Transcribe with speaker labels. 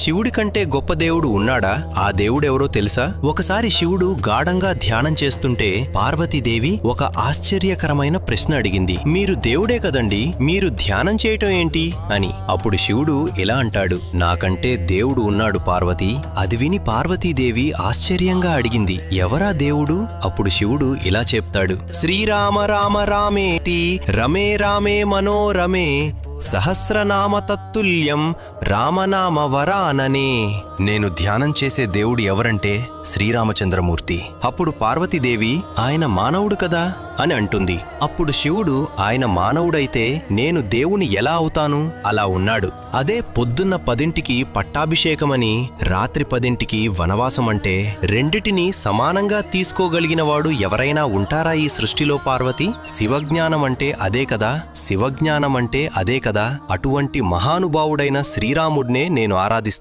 Speaker 1: శివుడి కంటే గొప్ప దేవుడు ఉన్నాడా? ఆ దేవుడెవరో తెలుసా? ఒకసారి శివుడు గాఢంగా ధ్యానం చేస్తుంటే పార్వతీదేవి ఒక ఆశ్చర్యకరమైన ప్రశ్న అడిగింది. మీరు దేవుడే కదండి, మీరు ధ్యానం చేయటం ఏంటి అని. అప్పుడు శివుడు ఇలా అంటాడు, నాకంటే దేవుడు ఉన్నాడు పార్వతి. అది విని పార్వతీదేవి ఆశ్చర్యంగా అడిగింది, ఎవరా దేవుడు? అప్పుడు శివుడు ఇలా చెప్తాడు, శ్రీరామ రామ రామేతి రమే రామే మనోరమే సహస్రనామ తత్తుల్యం రామనామ వరాననే. నేను ధ్యానం చేసే దేవుడు ఎవరంటే శ్రీరామచంద్రమూర్తి. అప్పుడు పార్వతీదేవి, ఆయన మానవుడు కదా అని అంటుంది. అప్పుడు శివుడు, ఆయన మానవుడైతే నేను దేవుని ఎలా అవుతాను? అలా ఉన్నాడు. అదే పొద్దున్న 10ంటికి పట్టాభిషేకమని రాత్రి 10ంటికి వనవాసం అంటే రెండిటినీ సమానంగా తీసుకోగలిగినవాడు ఎవరైనా ఉంటారా ఈ సృష్టిలో పార్వతి? శివజ్ఞానం అంటే అదే కదా, శివజ్ఞానం అంటే అదే కదా. అటువంటి మహానుభావుడైన శ్రీరాముడినే నేను ఆరాధిస్తున్నాను.